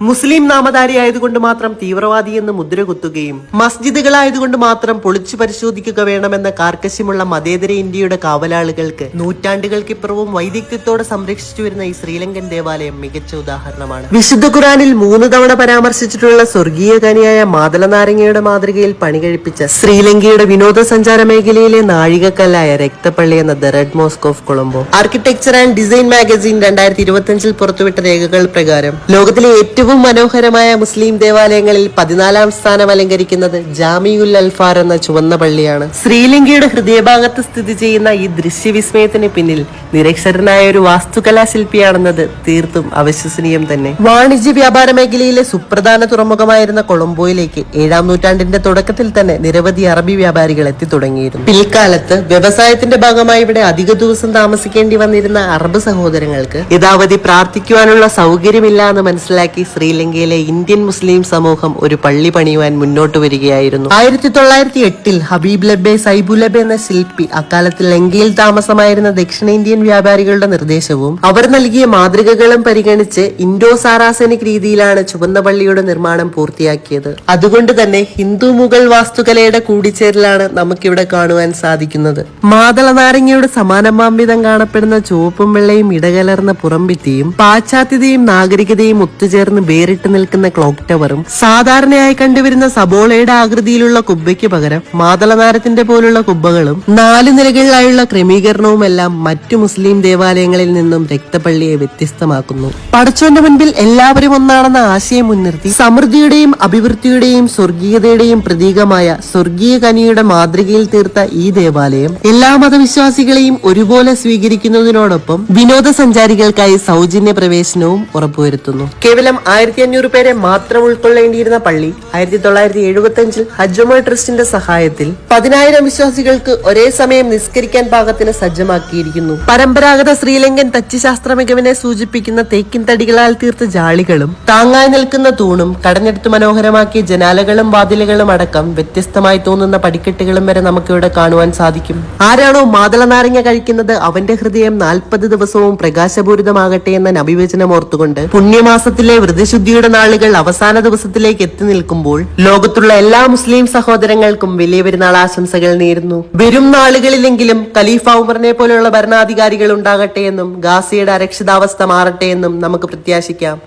മുസ്ലിം നാമധാരിയായതുകൊണ്ട് മാത്രം തീവ്രവാദി എന്ന് മുദ്ര കുത്തുകയും മസ്ജിദുകളായതുകൊണ്ട് മാത്രം പൊളിച്ചു പരിശോധിക്കുക വേണമെന്ന കാർക്കശ്യമുള്ള മതേതര ഇന്ത്യയുടെ കാവലാളുകൾക്ക് നൂറ്റാണ്ടുകൾക്കിപ്പുറവും വൈദഗ്ധ്യത്തോടെ സംരക്ഷിച്ചു വരുന്ന ഈ ശ്രീലങ്കൻ ദേവാലയം മികച്ച ഉദാഹരണമാണ്. വിശുദ്ധ ഖുറാനിൽ 3 തവണ പരാമർശിച്ചിട്ടുള്ള സ്വർഗീയ കനിയായ മാതളനാരങ്ങയുടെ മാതൃകയിൽ പണികഴിപ്പിച്ച ശ്രീലങ്കയുടെ വിനോദസഞ്ചാര മേഖലയിലെ നാഴികക്കല്ലായ രക്തപ്പള്ളി എന്ന the red mosque of Colombo. Architecture and design magazine 2025 പുറത്തുവിട്ട രേഖകൾ പ്രകാരം ലോകത്തിലെ ഏറ്റവും മനോഹരമായ മുസ്ലിം ദേവാലയങ്ങളിൽ 14ാം സ്ഥാനം അലങ്കരിക്കുന്നത് ജാമിഉൽ അൽഫാർ എന്ന ചുവന്ന പള്ളിയാണ്. ശ്രീലങ്കയുടെ ഹൃദയഭാഗത്ത് സ്ഥിതി ചെയ്യുന്ന ഈ ദൃശ്യവിസ്മയത്തിന് പിന്നിൽ നിരക്ഷരനായ ഒരു വാസ്തുകലാ ശില്പിയാണെന്നത് തീർത്തും അവിശ്വസനീയം തന്നെ. വാണിജ്യ വ്യാപാര മേഖലയിലെ സുപ്രധാന തുറമുഖമായിരുന്ന കൊളംബോയിലേക്ക് 7ാം നൂറ്റാണ്ടിന്റെ തുടക്കത്തിൽ തന്നെ നിരവധി അറബി വ്യാപാരികൾ എത്തി തുടങ്ങിയിരുന്നു. പിൽക്കാലത്ത് വ്യവസായത്തിന്റെ ഭാഗമായി ഇവിടെ അധിക ദിവസം താമസിക്കേണ്ടി വന്നിരുന്ന അറബ് സഹോദരങ്ങൾക്ക് യഥാവധി പ്രാർത്ഥിക്കുവാനുള്ള സൗകര്യമില്ല എന്ന് മനസ്സിലാക്കി ശ്രീലങ്കയിലെ ഇന്ത്യൻ മുസ്ലിം സമൂഹം ഒരു പള്ളി പണിയുവാൻ മുന്നോട്ട് വരികയായിരുന്നു. 1908 ഹബീബ് ലബെ സൈബുലബെ എന്ന ശില്പി അക്കാലത്ത് ലങ്കയിൽ താമസമായിരുന്ന ദക്ഷിണേന്ത്യൻ വ്യാപാരികളുടെ നിർദ്ദേശവും അവർ നൽകിയ മാതൃകകളും പരിഗണിച്ച് ഇൻഡോ സാറാസെനിക് രീതിയിലാണ് ചുവന്ന പള്ളിയുടെ നിർമ്മാണം പൂർത്തിയാക്കിയത്. അതുകൊണ്ട് തന്നെ ഹിന്ദു മുഗൾ വാസ്തുകലയുടെ കൂടിച്ചേരലാണ് നമുക്കിവിടെ കാണുവാൻ സാധിക്കുന്നത്. മാതള നാരങ്ങയുടെ സമാനമാംവിധം കാണപ്പെടുന്ന ചുവപ്പും വെള്ളയും ഇടകലർന്ന പുറംഭിത്തിയും പാശ്ചാത്യതയും നാഗരികതയും ഒത്തുചേർന്ന് വേറിട്ട് നിൽക്കുന്ന ക്ലോക്ക് ടവറും സാധാരണയായി കണ്ടുവരുന്ന സബോളയുടെ ആകൃതിയിലുള്ള കുബ്ബയ്ക്ക് പകരം മാതളനാരത്തിന്റെ പോലുള്ള കുബ്ബകളും 4 നിലകളിലായുള്ള ക്രമീകരണവും എല്ലാം മറ്റു മുസ്ലിം ദേവാലയങ്ങളിൽ നിന്നും രക്തപ്പള്ളിയെ വ്യത്യസ്തമാക്കുന്നു. പടച്ചോന്റെ മുൻപിൽ എല്ലാവരും ഒന്നാണെന്ന ആശയം മുൻനിർത്തി സമൃദ്ധിയുടെയും അഭിവൃദ്ധിയുടെയും സ്വർഗീയതയുടെയും പ്രതീകമായ സ്വർഗീയ കനിയുടെ മാതൃകയിൽ തീർത്ത ഈ ദേവാലയം എല്ലാ മതവിശ്വാസികളെയും ഒരുപോലെ സ്വീകരിക്കുന്നതിനോടൊപ്പം വിനോദസഞ്ചാരികൾക്കായി സൗജന്യ പ്രവേശനവും ഉറപ്പുവരുത്തുന്നു. കേവലം 1500 പേരെ മാത്രം ഉൾക്കൊള്ളേണ്ടിയിരുന്ന പള്ളി 1975 ഹജ്ജുമ ട്രസ്റ്റിന്റെ സഹായത്തിൽ 10,000 വിശ്വാസികൾക്ക് ഒരേ സമയം നിസ്കരിക്കാൻ പാകത്തിന് സജ്ജമാക്കിയിരിക്കുന്നു. പരമ്പരാഗത ശ്രീലങ്കൻ തച്ചുശാസ്ത്ര മികവിനെ സൂചിപ്പിക്കുന്ന തേക്കിൻ തടികളാൽ തീർത്ത ജാളികളും താങ്ങായി നിൽക്കുന്ന തൂണും കടഞ്ഞെടുത്ത് മനോഹരമാക്കിയ ജനാലകളും വാതിലുകളും അടക്കം വ്യത്യസ്തമായി തോന്നുന്ന പടിക്കെട്ടുകളും വരെ നമുക്കിവിടെ കാണുവാൻ സാധിക്കും. ആരാണോ മാതള നാരങ്ങ കഴിക്കുന്നത് അവന്റെ ഹൃദയം 40 ദിവസവും പ്രകാശപൂരിതമാകട്ടെ എന്ന നബിവചനം ഓർത്തുകൊണ്ട് പുണ്യമാസത്തിലെ വ്രതശുദ്ധിയുടെ നാളുകൾ അവസാന ദിവസത്തിലേക്ക് എത്തി നിൽക്കുമ്പോൾ ലോകത്തുള്ള എല്ലാ മുസ്ലിം സഹോദരങ്ങൾക്കും വലിയ പെരുന്നാൾ ആശംസകൾ നേരുന്നു. വരും നാളുകളിലെങ്കിലും ഖലീഫ ഉമറിനെ പോലെയുള്ള ഭരണാധികാരികൾ ഉണ്ടാകട്ടെ എന്നും ഗാസയുടെ അരക്ഷിതാവസ്ഥ മാറട്ടെ എന്നും നമുക്ക് പ്രത്യാശിക്കാം.